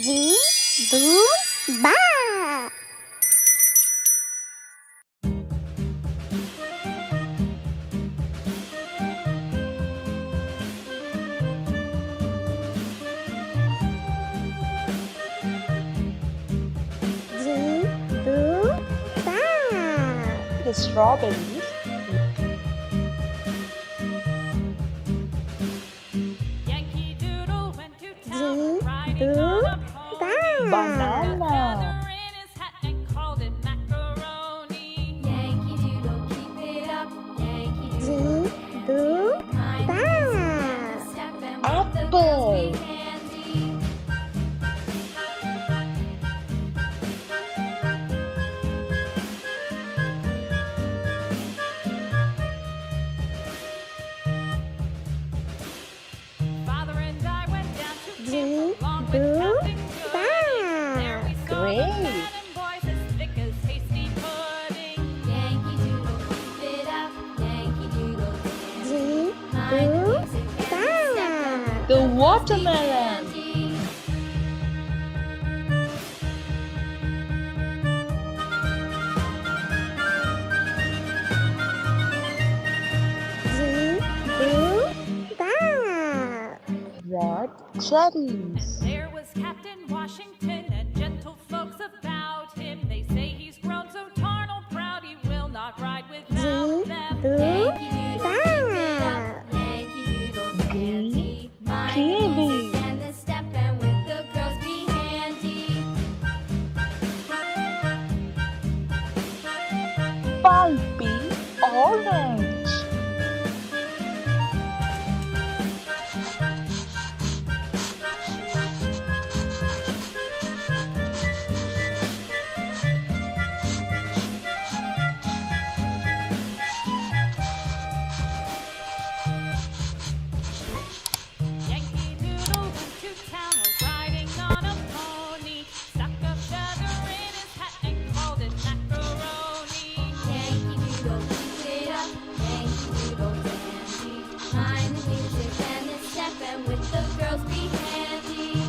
G, boom, ba. G, boom, ba. The strawberries. Yankee Doodle went to G, town riding boom, on a ba. pony. Banana. Feather in his hat and called it macaroni. Yankee Doodle, keep it up. Yankee G, Doodle, boom, ba. step and Apple. handy. Father and I went down to G, camp along with boom, Captain ba. Goody. There we saw the Great. men and boys as thick as hasty pudding. Yankee Doodle, keep it up. Yankee Doodle, G, mind the boom, music and ba. step The watermelon. handy. G, boom, ba. Red cherries. And there was Captain Washington and gentle folks about him. They say he's grown so tarnal proud he will not ride without them. boom, Yankee Doodle, keep it up. Yankee Doodle, dandy. Mind the Kiwi. music and the step, and with the girls be handy. Pulpy orange. Yankee Doodle went to town riding on a pony. Stuck a feather in his hat and called it macaroni. Yankee Doodle, keep it up. Yankee Doodle, dandy. Mind the music and the step, and with the girls be handy.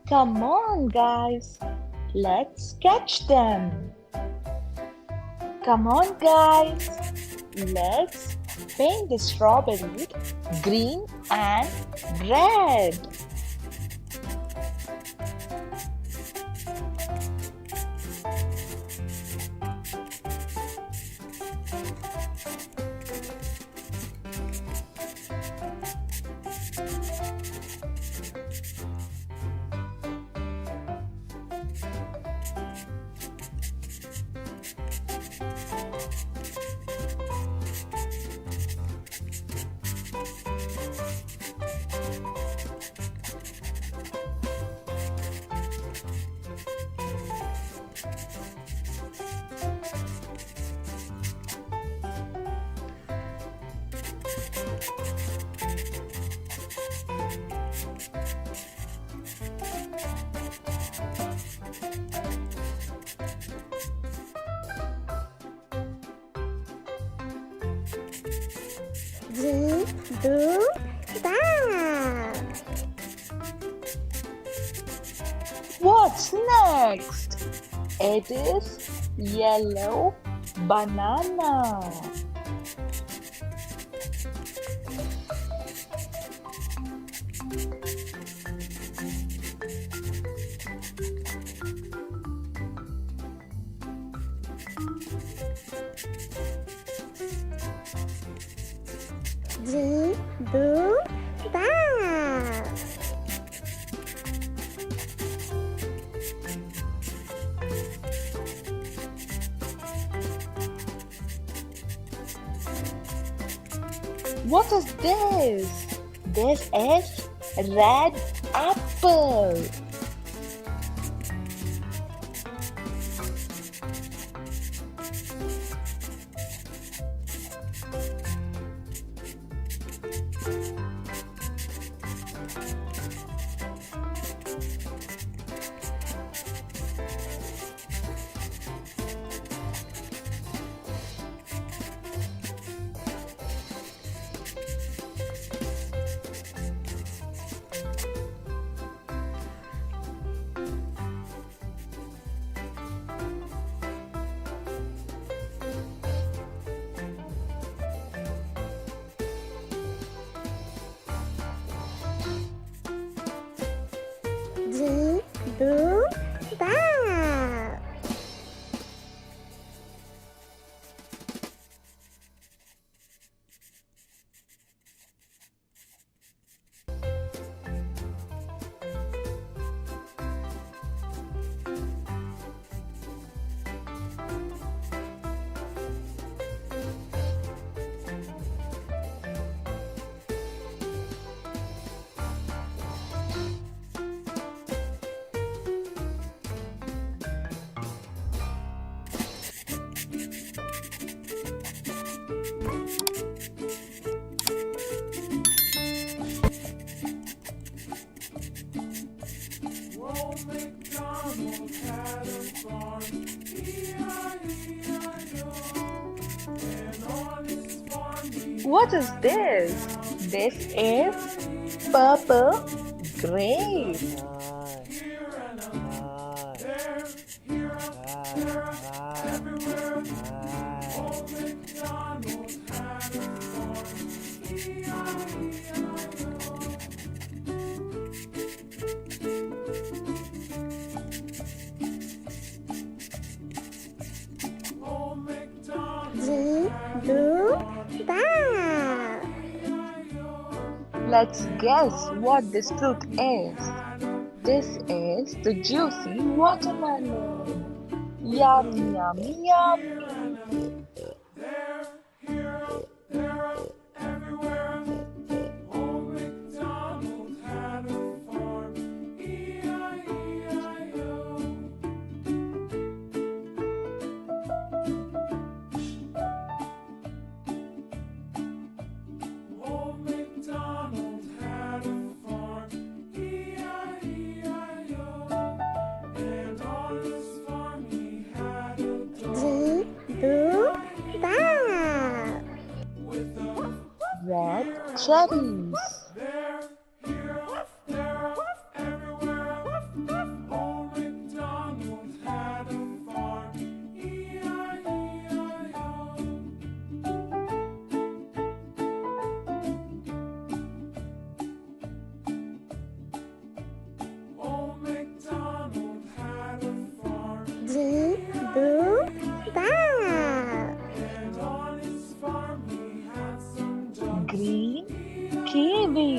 Come on, guys. Let's sketch them. Come on, guys. Let's paint the strawberries green and red. G, boom, ba. What's next? It is yellow banana. G, boom, ba. What is this? This is red apple. What is this? This is purple grape. G, boom, bow. Let's guess what this fruit is. This is the juicy watermelon. Yum, yum, yummy. G, boom, bow. Red cherries. G, boom, bow. Green kiwi.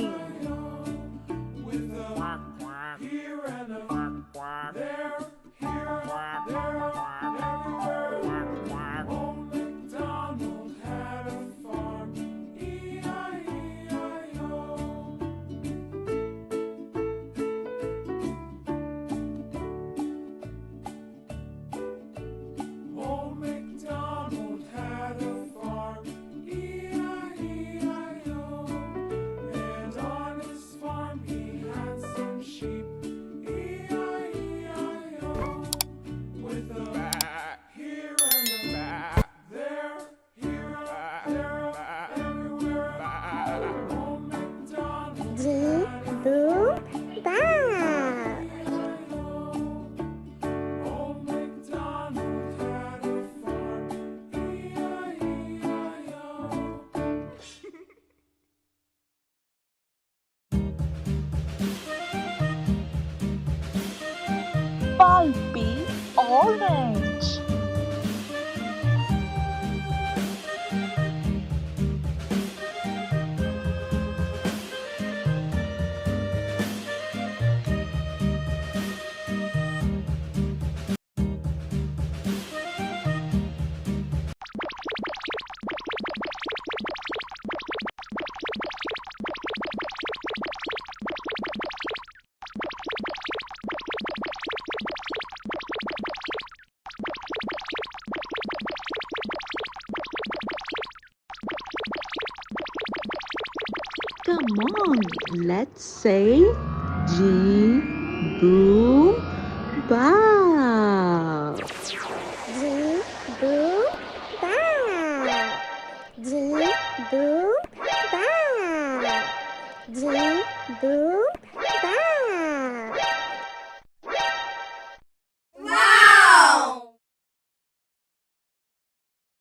G, boom, bow. Pulpy orange. Come on, let's say G, boom, bow. G, boom,